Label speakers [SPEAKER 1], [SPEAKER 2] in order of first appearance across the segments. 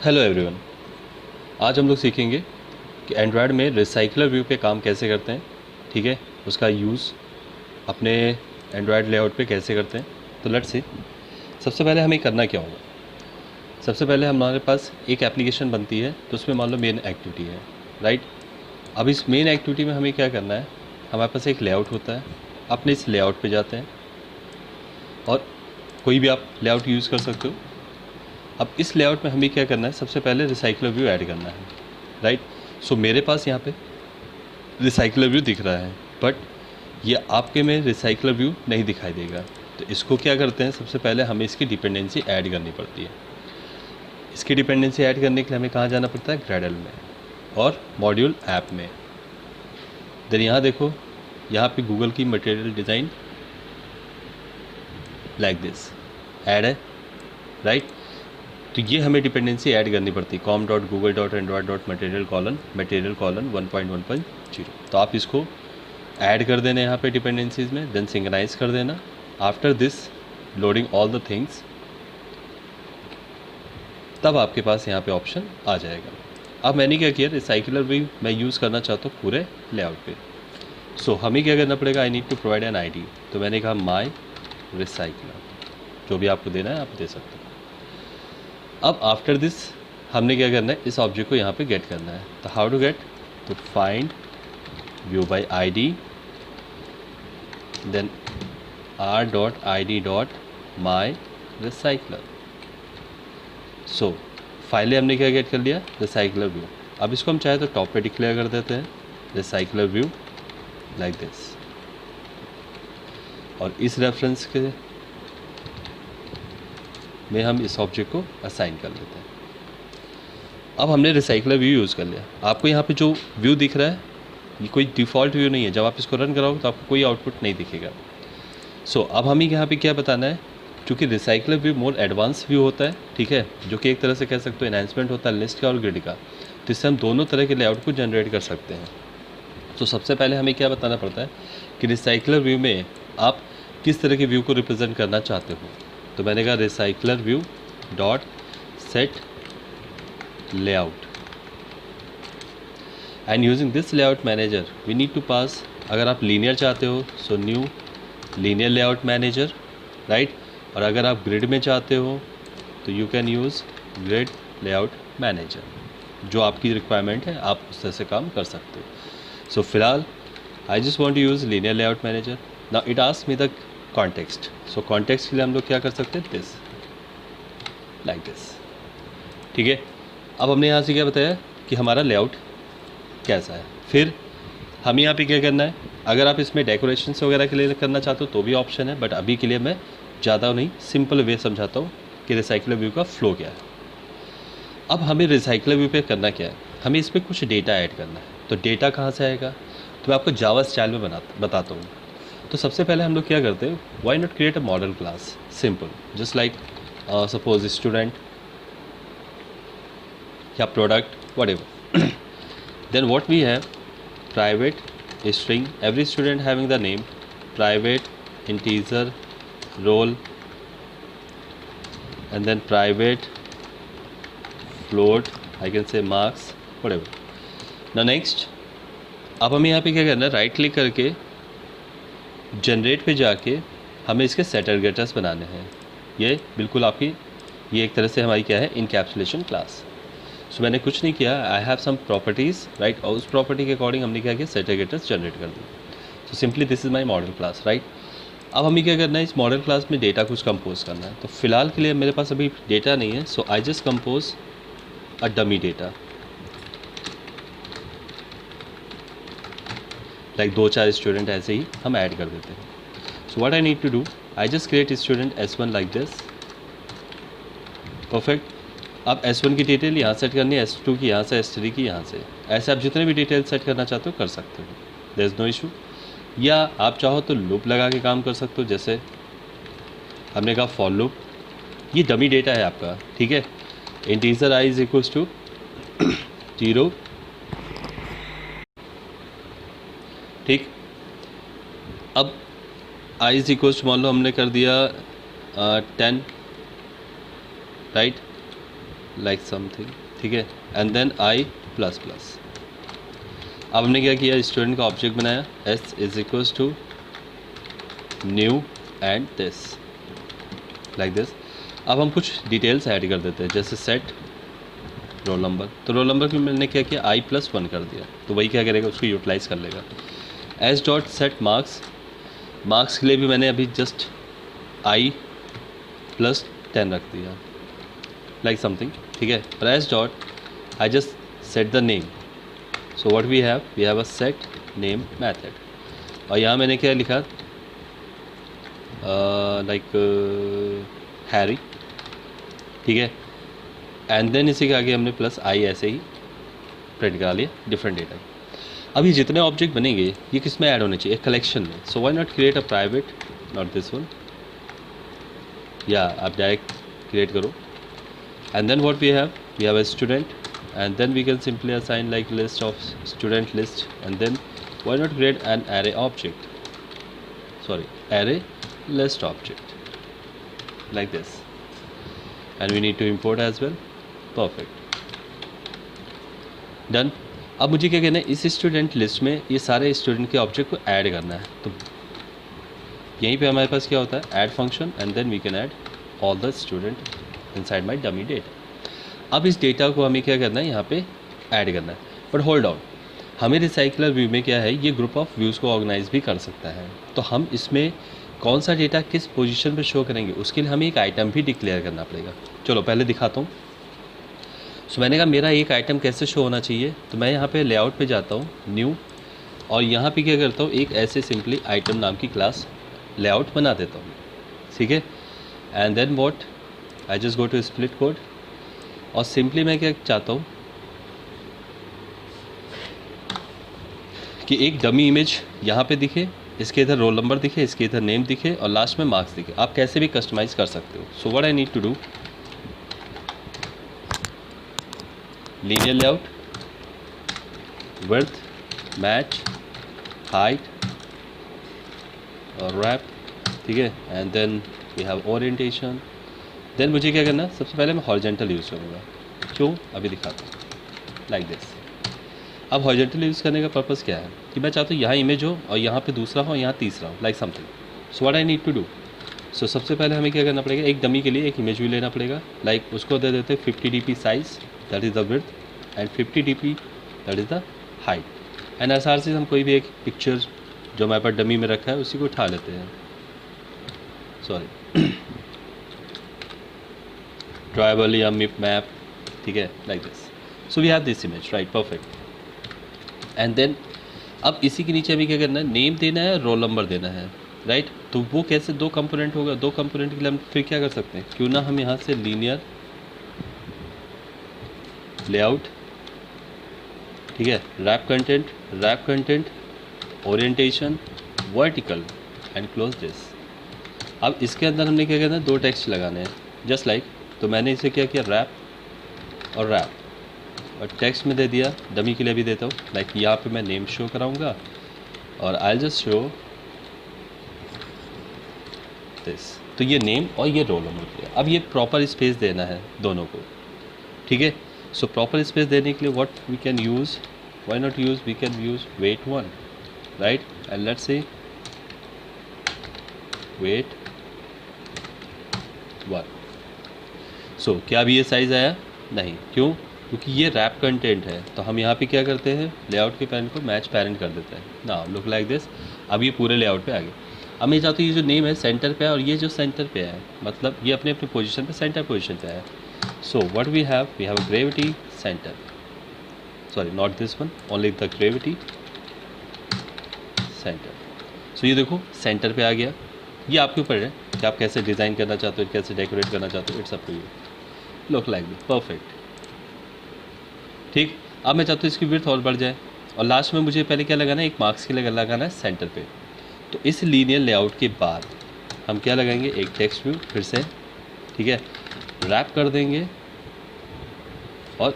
[SPEAKER 1] Hello everyone. आज हम लोग सीखेंगे कि एंड्रॉयड में रिसाइकलर व्यू पे काम कैसे करते हैं। ठीक है, उसका यूज़ अपने एंड्रॉयड लेआउट पे कैसे करते हैं। तो लेट्स सी। सबसे पहले हमें करना क्या होगा। सबसे पहले हमारे पास एक एप्लीकेशन बनती है, तो उसमें मान लो मेन एक्टिविटी है, राइट। अब इस मेन एक्टिविटी में हमें क्या करना है, हमारे पास एक लेआउट होता है। अपने इस लेआउट पे जाते हैं और कोई भी आप लेआउट यूज़ कर सकते हो। अब इस लेआउट में हमें क्या करना है, सबसे पहले रिसाइकलर व्यू ऐड करना है, राइट। सो मेरे पास यहाँ पे रिसाइकलर व्यू दिख रहा है, बट ये आपके में रिसाइकलर व्यू नहीं दिखाई देगा। तो इसको क्या करते हैं, सबसे पहले हमें इसकी डिपेंडेंसी ऐड करनी पड़ती है। इसकी डिपेंडेंसी ऐड करने के लिए हमें कहाँ जाना पड़ता है, ग्रेडल में और मॉड्यूल ऐप में। देन यहाँ देखो, यहाँ पे गूगल की material design like this add है, राइट। तो ये हमें डिपेंडेंसी ऐड करनी पड़ती है, com.google.android.material:1 1.1.0। तो आप इसको ऐड कर देना यहाँ पे डिपेंडेंसीज में, देन सिंक्रोनाइज कर देना। After this loading all the things, तब आपके पास यहाँ पे ऑप्शन आ जाएगा। अब मैंने क्या किया, रिसाइकलर व्यू मैं यूज़ करना चाहता हूँ पूरे लेआउट पे। सो हमें क्या करना पड़ेगा, I need to provide an ID। तो मैंने कहा माई रिसाइकलर, जो भी आपको देना है आप दे सकते हो। अब आफ्टर दिस हमने क्या करना है, इस ऑब्जेक्ट को यहाँ पे गेट करना है। तो हाउ टू गेट, तो find view by ID, then r.id.my recycler. So finally हमने क्या गेट कर लिया, रिसाइकलर व्यू। अब इसको हम चाहे तो टॉप पे डिक्लेयर कर देते हैं, रिसाइकलर व्यू लाइक दिस, और इस रेफरेंस के में हम इस ऑब्जेक्ट को असाइन कर लेते हैं। अब हमने रिसाइकलर व्यू यूज़ कर लिया। आपको यहाँ पे जो व्यू दिख रहा है, ये कोई डिफ़ॉल्ट व्यू नहीं है। जब आप इसको रन कराओगे तो आपको कोई आउटपुट नहीं दिखेगा। सो अब हमें यहाँ पे क्या बताना है, क्योंकि recycler view more advance view होता है, ठीक है, जो कि एक तरह से कह सकते हो एनहांसमेंट होता है लिस्ट का और ग्रिड का। तो इससे हम दोनों तरह के लेआउट को जनरेट कर सकते हैं। तो सबसे पहले हमें क्या बताना पड़ता है कि रिसाइकलर व्यू में आप किस तरह के व्यू को रिप्रेजेंट करना चाहते हो। तो मैंने कहा recycler view dot set layout, and using this layout manager we need to pass, अगर आप लीनियर चाहते हो so new linear layout manager, right. और अगर आप ग्रिड में चाहते हो तो you can use grid layout manager. जो आपकी रिक्वायरमेंट है आप उस तरह से काम कर सकते हो। सो फिलहाल I just want to use linear layout manager. Now it asks me the context. So context के लिए हम लोग क्या कर सकते हैं, दिस लाइक दिस, ठीक है। अब हमने यहाँ से क्या बताया कि हमारा लेआउट कैसा है। फिर हमें यहाँ पे क्या करना है, अगर आप इसमें डेकोरेशंस वगैरह के लिए करना चाहते हो तो भी ऑप्शन है, बट अभी के लिए मैं ज़्यादा नहीं, सिंपल वे समझाता हूँ कि रिसाइकलर व्यू का फ्लो क्या है। अब हमें रिसाइकलर व्यू पे करना क्या है, हमें इस पर कुछ डेटा ऐड करना है। तो डेटा कहाँ से आएगा, तो मैं आपको जावा स्टाइल में बताता हूँ। तो सबसे पहले हम लोग क्या करते हैं, why not create a model class, simple, just like suppose student या product whatever. Then what we have, private string, every student having the name, private integer roll, and then private float, I can say marks, whatever. Now next, अब हमें यहाँ पे क्या करना है, right click करके generate पे जाके हमें इसके सेटर गेटर्स बनाने हैं। ये बिल्कुल आपकी, ये एक तरह से हमारी क्या है, इनकैप्सुलेशन क्लास। सो मैंने कुछ नहीं किया, I have some properties, right, और उस प्रॉपर्टी के अकॉर्डिंग हमने क्या किया, सेटर गेटर्स जनरेट कर दिए। So simply this is my model class, right. अब हमें क्या करना है, इस मॉडल क्लास में डेटा कुछ कंपोज करना है। तो फिलहाल के लिए मेरे पास अभी डेटा नहीं है, so I just compose a dummy data, like 2-4 student ऐसे ही हम ऐड कर देते हैं। So what I need to do, I just create student S1 like this, perfect. अब S1 की डिटेल यहाँ सेट करनी है, S2 की यहाँ से, S3 की यहाँ से, ऐसे आप जितने भी डिटेल सेट करना चाहते हो कर सकते हो, देयर इज़ नो इशू। या आप चाहो तो लूप लगा के काम कर सकते हो, जैसे हमने कहा फॉर लूप। ये डमी डेटा है आपका, ठीक है। Integer i is equals to 0, ठीक। अब i इज इक्वल्स टू मान लो हमने कर दिया 10, राइट। लाइक समथिंग, ठीक है, and then i plus plus. अब हमने क्या किया, स्टूडेंट का ऑब्जेक्ट बनाया, s is equals to new and this, like this. अब हम कुछ डिटेल्स ऐड कर देते हैं, जैसे सेट रोल नंबर। तो रोल नंबर की मैंने क्या किया, आई प्लस 1 कर दिया, तो वही क्या करेगा, उसको यूटिलाइज़ कर लेगा। S dot set marks, marks के लिए भी मैंने अभी जस्ट आई प्लस 10 रख दिया, लाइक समथिंग, ठीक है। और s dot I just set the name, so what we have a set name method. और यहाँ मैंने क्या लिखा, लाइक हैरी, ठीक है, एंड देन इसी के आगे हमने प्लस आई ऐसे ही प्रिंट करा लिया डिफरेंट डेटा। अब ये जितने ऑब्जेक्ट बनेंगे ये किस में ऐड होने चाहिए, एक कलेक्शन में। So why not create a private, not this one, या आप डायरेक्ट क्रिएट करो। And then what we have a student, and then we can simply assign like list of student list, and then why not create an array object, sorry array list object, like this, and we need to import as well, perfect, done। अब मुझे क्या करना है, इस student list में ये सारे student के ऑब्जेक्ट को ऐड करना है। तो यहीं पे हमारे पास क्या होता है, add function, and then we can add all the student inside my dummy data. अब इस डेटा को हमें क्या करना है, यहाँ पे ऐड करना है। बट होल्ड ऑन, हमें रिसाइकलर व्यू में क्या है, ये ग्रुप ऑफ व्यूज़ को ऑर्गेनाइज भी कर सकता है। तो हम इसमें कौन सा डेटा किस पोजीशन पे शो करेंगे, उसके लिए हमें एक आइटम भी डिक्लेयर करना पड़ेगा। चलो पहले दिखाता हूँ। सो मैंने कहा मेरा एक आइटम कैसे शो होना चाहिए, तो मैं यहाँ पे लेआउट पे जाता हूँ, न्यू, और यहाँ पे क्या करता हूँ, एक ऐसे सिंपली आइटम नाम की क्लास लेआउट बना देता हूँ, ठीक है। And then what, I just go to split code, और सिंपली मैं क्या चाहता हूँ कि एक डमी इमेज यहाँ पे दिखे, इसके इधर रोल नंबर दिखे, इसके इधर नेम दिखे, और लास्ट में मार्क्स दिखे। आप कैसे भी कस्टमाइज कर सकते हो। So what I need to do, linear layout, width, match, height और रैप, ठीक है, and then we have orientation. Then मुझे क्या करना, सबसे पहले मैं हॉरिजॉन्टल यूज़ करूँगा। क्यों, अभी दिखाता हूँ, लाइक दिस। अब हॉरिजॉन्टल यूज़ करने का पर्पज़ क्या है, कि मैं चाहता हूँ यहाँ इमेज हो और यहाँ पे दूसरा हो, यहाँ तीसरा हो, like something. So what I need to do, so सबसे पहले हमें क्या करना पड़ेगा, एक डमी के लिए एक इमेज भी लेना पड़ेगा, लाइक उसको दे देते 50 dp size, that is the width, and 50 dp that is the height. And आसार से हम कोई भी एक पिक्चर जो हमारे पास डमी में रखा है उसी को उठा लेते हैं, सॉरी ट्राइबल या मैप, ठीक है, like this. So we have this image, right, perfect. And then अब इसी के नीचे हमें क्या करना है, नेम देना है, रोल नंबर देना है, राइट। तो वो कैसे दो कंपोनेंट होगा, दो कंपोनेंट के लिए हम फिर क्या कर सकते हैं, क्यों ना हम यहाँ से लीनियर लेआउट, ठीक है, wrap content, orientation, vertical, and close this. अब इसके अंदर हमने क्या करना है, दो टेक्स्ट लगाने हैं, जस्ट लाइक। तो मैंने इसे क्या किया, रैप और रैप, और टेक्स्ट में दे दिया, डमी के लिए भी देता हूँ, लाइक यहाँ पे मैं नेम शो कराऊंगा, और आई जस्ट शो दिस। तो ये नेम और ये रोल नंबर के लिए। अब ये प्रॉपर स्पेस देना है दोनों को, ठीक है। सो प्रॉपर स्पेस देने के लिए what we can use, why not use, we can use weight 1, right, and let's say weight 1। So क्या अभी ये साइज़ आया, नहीं, क्यों, क्योंकि ये रैप कंटेंट है। तो हम यहाँ पे क्या करते हैं, लेआउट के पैरेंट को मैच पैरेंट कर देते हैं ना, लुक लाइक दिस। अब ये पूरे लेआउट पे आ गए। अब मैं चाहता हूँ ये जो नेम है सेंटर पे है, और ये जो सेंटर पे है, मतलब ये अपने अपने पोजीशन पे सेंटर पोजीशन पे है। So what we have gravity centre, sorry not this one, only the gravity centre. So ये देखो सेंटर पे आ गया। ये आपके ऊपर है कि आप कैसे डिज़ाइन करना चाहते हो, कैसे डेकोरेट करना चाहते हो, it's up to you, look like this, perfect, ठीक। अब मैं चाहता हूँ इसकी विड्थ और बढ़ जाए, और लास्ट में मुझे पहले क्या लगाना है, एक मार्क्स के लिए लगाना है सेंटर पे। तो इस लीनियर लेआउट के बाद हम क्या लगाएंगे, एक टेक्स्ट व्यू फिर से, ठीक है, रैप कर देंगे और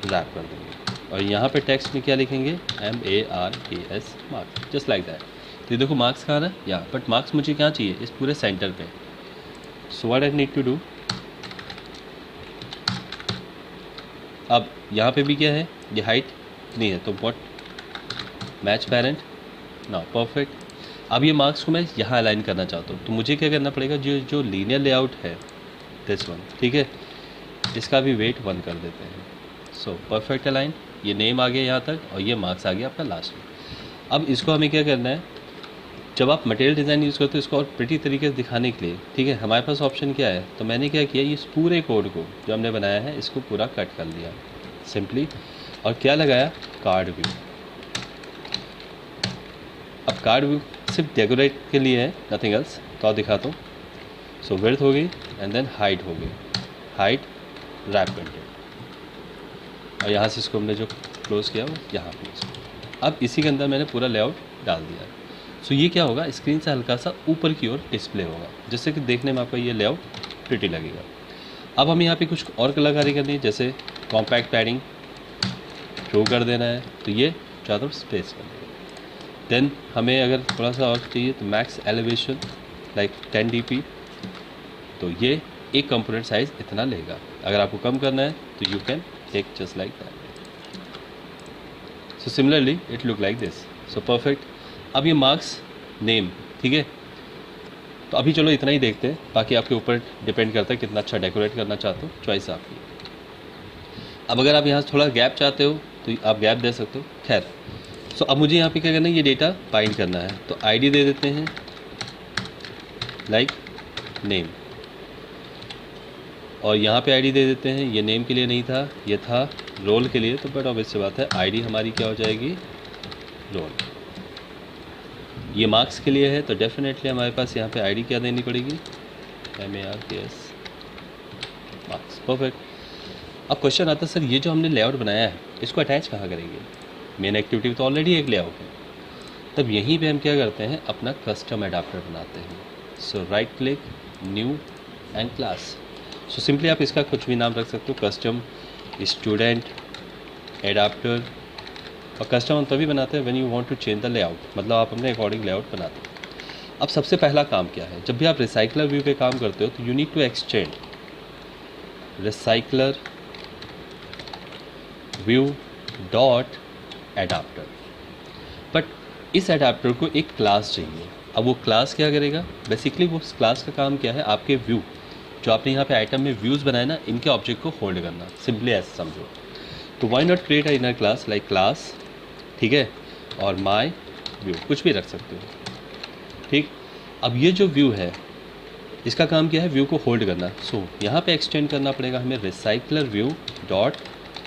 [SPEAKER 1] रैप कर देंगे, और यहाँ पे टेक्स्ट में क्या लिखेंगे, MARKS, marks, just like that. तो ये देखो मार्क्स कहाँ है, यहाँ, बट मार्क्स मुझे क्या चाहिए, इस पूरे सेंटर पे। So what I need to do, अब यहाँ पे भी क्या है, ये हाइट नहीं है, तो व्हाट, मैच पेरेंट, ना परफेक्ट। अब ये मार्क्स को मैं यहाँ अलाइन करना चाहता हूँ, तो मुझे क्या करना पड़ेगा, जो लीनियर लेआउट है दिस वन, ठीक है, इसका भी वेट 1 कर देते हैं। सो परफेक्ट अलाइन, ये नेम आ गया यहाँ तक और ये मार्क्स आ गया आपका लास्ट में। अब इसको हमें क्या करना है, जब आप मटेरियल डिज़ाइन यूज़ करते हो इसको और प्रिटी तरीके से दिखाने के लिए, ठीक है, हमारे पास ऑप्शन क्या है, तो मैंने क्या किया, इस पूरे कोड को जो हमने बनाया है इसको पूरा कट कर लिया सिंपली, और क्या लगाया, कार्ड व्यू। अब कार्ड व्यू सिर्फ डेकोरेट के लिए है, नथिंग एल्स, तो आप दिखाता हूँ। सो विड्थ हो गई एंड देन हाइट हो गई, हाइट रैप कंटेंट, और यहाँ से इसको हमने जो क्लोज़ किया वो यहाँ पे। अब इसी के अंदर मैंने पूरा लेआउट डाल दिया। सो ये क्या होगा, स्क्रीन से हल्का सा ऊपर की ओर डिस्प्ले होगा, जिससे कि देखने में आपका ये लेआउट प्रिटी लगेगा। अब हमें यहाँ पे कुछ और कलाकारी करनी है, जैसे कॉम्पैक्ट पैडिंग शो कर देना है, तो ये चारों तरफ स्पेस कर देगा। देन हमें अगर थोड़ा सा और चाहिए तो मैक्स एलिवेशन लाइक 10 dp, तो ये एक कंपोनेंट साइज इतना लेगा। अगर आपको कम करना है तो you can take just like that. So similarly it look like this. So perfect. अब ये मार्क्स नेम, ठीक है, तो अभी चलो इतना ही देखते हैं, बाकी आपके ऊपर डिपेंड करता है कितना अच्छा डेकोरेट करना चाहते हो, चॉइस आपकी। अब अगर आप यहाँ से थोड़ा गैप चाहते हो तो आप गैप दे सकते हो। खैर, सो अब मुझे यहाँ पे क्या करना है, ये डेटा बाइंड करना है, तो आईडी दे देते हैं लाइक नेम, और यहाँ पे आईडी दे देते हैं, ये नेम के लिए नहीं था, ये था रोल के लिए, तो बट ऑब्वियस सी बात है आईडी हमारी क्या हो जाएगी, रोल। ये मार्क्स के लिए है तो डेफिनेटली हमारे पास यहाँ पे आईडी क्या देनी पड़ेगी, MARKS, मार्क्स। परफेक्ट। अब क्वेश्चन आता है, सर ये जो हमने लेआउट बनाया है इसको अटैच कहाँ करेंगे, मेन एक्टिविटी तो ऑलरेडी एक लेआउट है। तब यहीं पे हम क्या करते हैं, अपना कस्टम एडाप्टर बनाते हैं। So right click, new and class. So simply आप इसका कुछ भी नाम रख सकते हो, कस्टम स्टूडेंट एडाप्टर। और कस्टम हम तभी बनाते हैं when you want to change the layout, मतलब आप अपने अकॉर्डिंग लेआउट बनाते हैं। अब सबसे पहला काम क्या है, जब भी आप रिसाइकलर व्यू पे काम करते हो तो you need to extend recycler view dot adapter. But इस एडाप्टर को एक क्लास चाहिए। अब वो क्लास क्या करेगा, बेसिकली वो क्लास का काम क्या है, आपके व्यू जो आपने यहाँ पे आइटम में व्यूज़ बनाए ना, इनके ऑब्जेक्ट को होल्ड करना, सिंपली ऐसे समझो। तो why not create a inner class like class, ठीक है, और माई व्यू, कुछ भी रख सकते हो, ठीक। अब ये जो व्यू है इसका काम क्या है, व्यू को होल्ड करना। सो यहाँ पे एक्सटेंड करना पड़ेगा हमें recycler view dot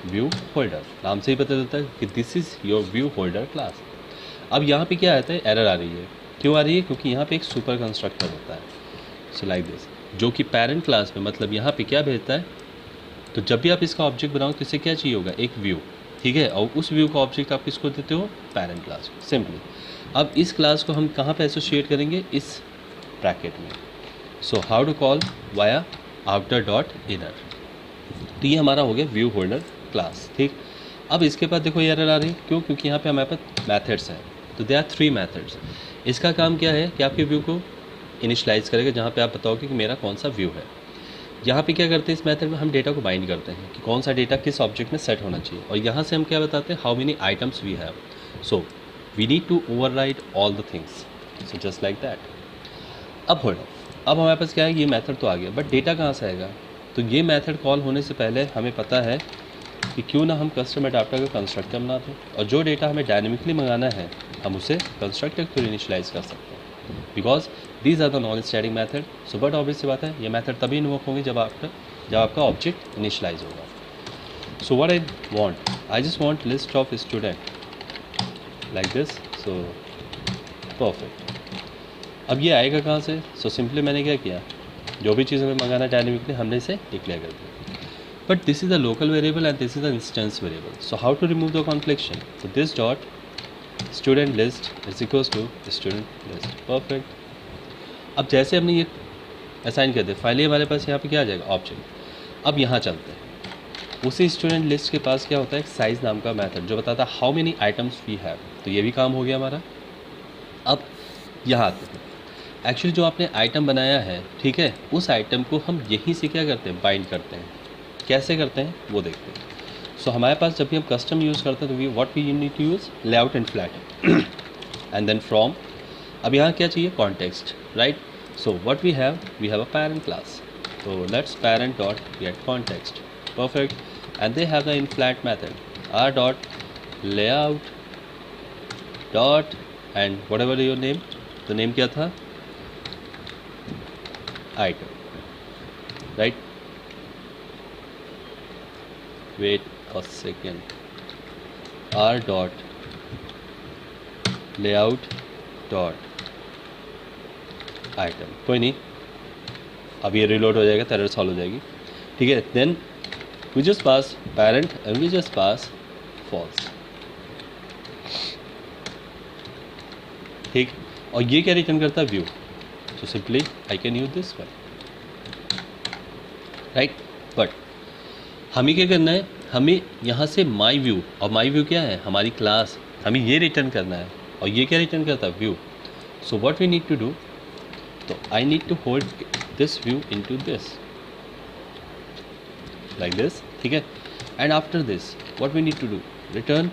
[SPEAKER 1] view holder. नाम से ही पता चलता है कि this is your view holder class. अब यहाँ पे क्या आता है, एरर आ रही है। क्यों आ रही है, क्योंकि यहाँ पे एक सुपर कंस्ट्रक्टर होता है, सो लाइक दिस, जो कि पेरेंट क्लास में, मतलब यहाँ पे क्या भेजता है, तो जब भी आप इसका ऑब्जेक्ट बनाओ तो इसे क्या चाहिए होगा, एक व्यू, ठीक है, और उस व्यू का ऑब्जेक्ट आप किसको देते हो, पेरेंट क्लास को, सिंपली। अब इस क्लास को हम कहाँ पे एसोसिएट करेंगे, इस ब्रैकेट में। So how to call, via outer dot inner. तो ये हमारा हो गया व्यू होल्डर क्लास, ठीक। अब इसके बाद देखो ये एरर आ रही है, क्यों, क्योंकि यहाँ पे हमारे पास मैथड्स हैं, तो दे आर 3 मैथड्स। इसका काम क्या है कि आपके व्यू को इनिशलाइज करेगा, जहाँ पे आप बताओगे कि मेरा कौन सा व्यू है। यहाँ पे क्या करते हैं, इस मेथड में हम डेटा को बाइंड करते हैं कि कौन सा डेटा किस ऑब्जेक्ट में सेट होना चाहिए, और यहाँ से हम क्या बताते हैं, how many items we have. So we need to override all the things, so just like that. अब होल्ड, अब हमारे पास क्या है, ये मेथड तो आ गया, बट डेटा कहाँ से आएगा। तो ये मेथड कॉल होने से पहले हमें पता है कि क्यों ना हम कस्टम एडाप्टर का कंस्ट्रक्टर बना दें, और जो डेटा हमें डायनेमिकली मंगाना है हम उसे कंस्ट्रक्टर के थ्रू इनिशियलाइज कर सकते हैं, because these are the non static method. So but obvious सी बात है, ये मेथड तभी इन्वोक होंगे जब आपका ऑब्जेक्ट इनिशियलाइज होगा। सो what I want, I just want list of student like this. So perfect. अब ये आएगा कहाँ से, सो सिंपली मैंने क्या किया, जो भी चीज़ हमें मंगाना डायनेमिकली हमने इसे डिक्लेयर कर दिया। But this is a local variable and this is a instance variable. So how to remove the confliction, तो this dot student list is equals to student list. Perfect. अब जैसे हमने ये असाइन कर दिया, फाइनली हमारे पास यहाँ पे क्या आ जाएगा, ऑब्जेक्ट। अब यहाँ चलते हैं, उसी स्टूडेंट लिस्ट के पास क्या होता है, एक साइज नाम का मेथड जो बताता है how many items we have. तो ये भी काम हो गया हमारा। अब यहाँ आते हैं, एक्चुअली जो आपने आइटम बनाया है, ठीक है, उस आइटम को हम यहीं से क्या करते हैं, बाइंड करते हैं। कैसे करते हैं वो देखते हैं। सो हमारे पास जब भी हम कस्टम यूज़ करते हैं तो what we need to use layout and flat and then from. अब यहाँ क्या चाहिए, context, right. So what we have a parent class. So let's parent dot get context. Perfect. And they have the in flat method. R dot layout dot and whatever your name. The name क्या था? Item. Right? Wait a second. R dot layout dot item. कोई नहीं, अब ये reload हो जाएगा, error solve हो जाएगी. ठीक है. Then we just pass parent and we just pass false. ठीक. और ये क्या रिटर्न करता है, view. So simply I can use this one, right. But हमें क्या करना है, हमें यहाँ से माई व्यू, और माई व्यू क्या है, हमारी क्लास, हमें ये रिटर्न करना है. और ये क्या रिटर्न करता है, view. So what we need to do, तो I need to hold this view into this like this. ठीक है. and after this what we need to do, return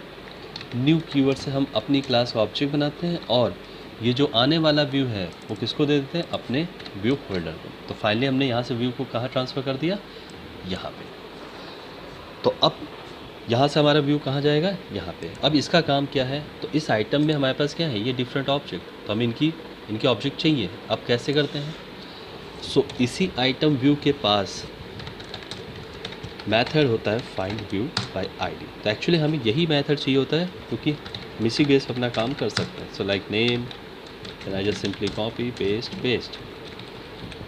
[SPEAKER 1] new keyword से हम अपनी क्लास का ऑब्जेक्ट बनाते हैं, और ये जो आने वाला व्यू है वो किसको दे देते हैं, अपने व्यू होल्डर को. तो फाइनली हमने यहाँ से व्यू को कहाँ ट्रांसफ़र कर दिया, यहाँ पे. तो अब यहाँ से हमारा व्यू कहाँ जाएगा, यहाँ पे. अब इसका काम क्या है, तो इस आइटम में हमारे पास क्या है, ये डिफरेंट ऑब्जेक्ट, तो हमें इनके ऑब्जेक्ट चाहिए. अब कैसे करते हैं, सो इसी आइटम व्यू के पास मेथड होता है फाइंड व्यू बाय आईडी. तो एक्चुअली हमें यही मेथड चाहिए होता है, क्योंकि मिसी बेस अपना काम कर सकते हैं. So like name, then I just simply copy paste.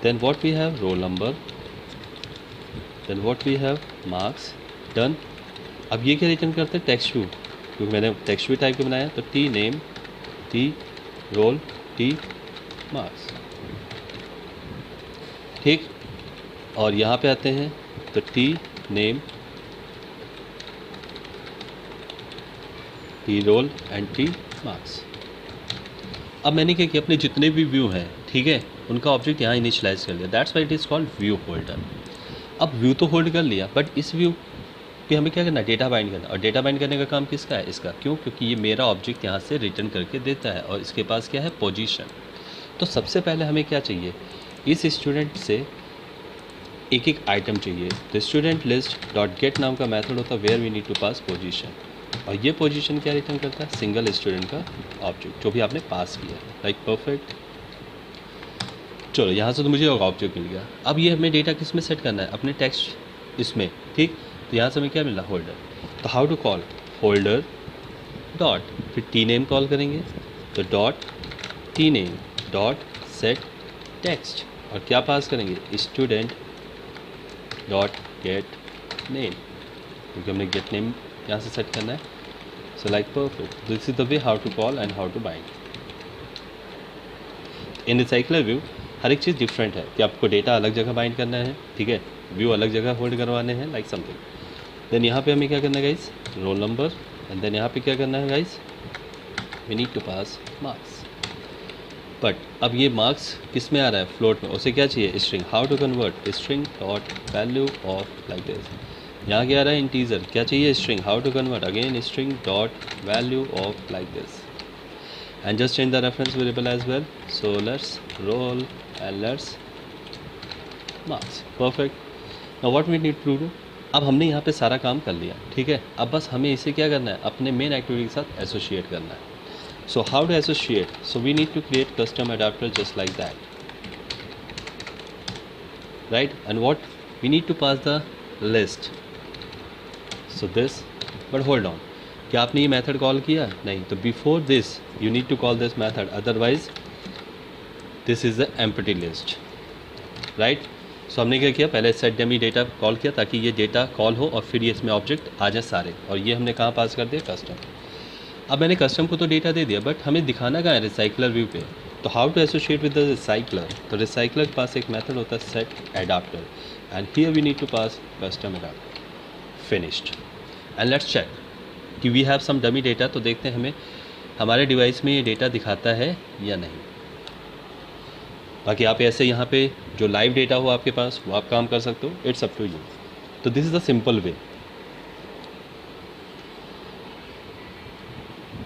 [SPEAKER 1] Then what we have, roll number, then what we have, marks. Done. अब ये क्या रिटर्न करते हैं, टेक्स्ट व्यू, क्योंकि मैंने टेक्स्ट व्यू टाइप के बनाया. तो T name, T roll, T marks. ठीक. और यहाँ पे आते हैं तो T name, T roll and T marks. अब मैंने क्या किया, अपने जितने भी व्यू हैं, ठीक है, उनका ऑब्जेक्ट यहाँ इनिशियलाइज कर लिया. That's why it is called view holder. अब व्यू तो होल्ड कर लिया, बट इस व्यू पे हमें क्या करना है, डेटा बाइंड करना. और डेटा बाइंड करने का काम किसका है, इसका. क्यों, क्योंकि ये मेरा ऑब्जेक्ट यहाँ से रिटर्न करके देता है, और इसके पास क्या है, पोजीशन. तो सबसे पहले हमें क्या चाहिए, इस स्टूडेंट से एक एक आइटम चाहिए. तो स्टूडेंट लिस्ट डॉट गेट नाम का मेथड होता है, where we need to pass position. और ये पोजीशन क्या रिटर्न करता है, सिंगल स्टूडेंट का ऑब्जेक्ट जो भी आपने पास किया. Like perfect. चलो यहाँ से तो मुझे ऑब्जेक्ट मिल गया. अब ये हमें डेटा किस में सेट करना है, अपने टेक्स्ट इसमें. ठीक. तो यहाँ से हमें क्या मिला, होल्डर. तो how to call, holder dot, फिर टी नेम कॉल करेंगे. तो dot T name dot set text, और क्या पास करेंगे, स्टूडेंट डॉट गेट नेम, क्योंकि हमने गेट नेम यहाँ से सेट करना है. So like perfect. This is the way how to call and how to bind. In recycler view हर एक चीज़ डिफरेंट है, कि आपको डेटा अलग जगह बाइंड करना है, ठीक है, व्यू अलग जगह होल्ड करवाने हैं, लाइक समथिंग. देन यहाँ पे हमें क्या करना है guys, roll number. And then यहाँ पे क्या करना है guys, we need to pass marks. But अब ये मार्क्स किस में आ रहा है, फ्लोट में. उसे क्या चाहिए, string. How to convert, string dot value of like this. यहाँ क्या आ रहा है, इंटीजर. क्या चाहिए, string. How to convert, again string dot value of like this. And just change the reference variable as well. So let's roll and let's marks. Perfect. Now what we need to do, अब हमने यहाँ पे सारा काम कर लिया, ठीक है. अब बस हमें इसे क्या करना है, अपने मेन एक्टिविटी के साथ एसोशिएट करना है. So how to associate? So we need to create custom adapter just like that, right? And what we need to pass the list. So this, but hold on, क्या आपने ये method call किया, नहीं. तो before this you need to call this method, otherwise this is the empty list, right. So हमने क्या किया, पहले सेट डेमी डेटा कॉल किया ताकि ये डेटा कॉल हो, और फिर ये इसमें ऑब्जेक्ट आ जाए सारे. और ये हमने कहाँ पास कर दिया, कस्टम. अब मैंने कस्टम को तो डेटा दे दिया, बट हमें दिखाना कहाँ है, रिसाइकलर व्यू पे. तो how to associate with the recycler. तो रिसाइकलर के पास एक मेथड होता है set adapter, and here we need to pass custom adapter. Finished. And let's check कि we have some dummy data. तो देखते हैं हमें हमारे डिवाइस में ये डेटा दिखाता है या नहीं. बाकी आप ऐसे यहाँ पे जो लाइव डेटा हो आपके पास, वो आप काम कर सकते हो. It's up to you. तो this is the simple way.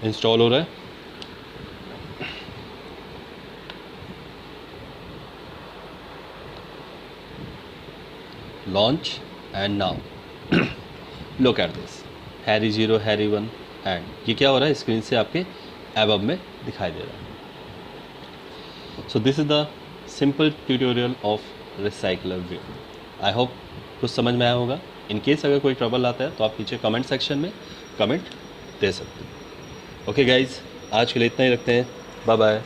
[SPEAKER 1] Install हो रहा है। Launch and now look at this Harry 0 Harry 1 एंड ये क्या हो रहा है, स्क्रीन से आपके एबव में दिखाई दे रहा है। So this is the simple tutorial of recycler view. I hope कुछ समझ में आया होगा। इन केस अगर कोई ट्रबल आता है तो आप नीचे कमेंट सेक्शन में कमेंट दे सकते हो। ओके गाइज, आज के लिए इतना ही रखते हैं। Bye bye.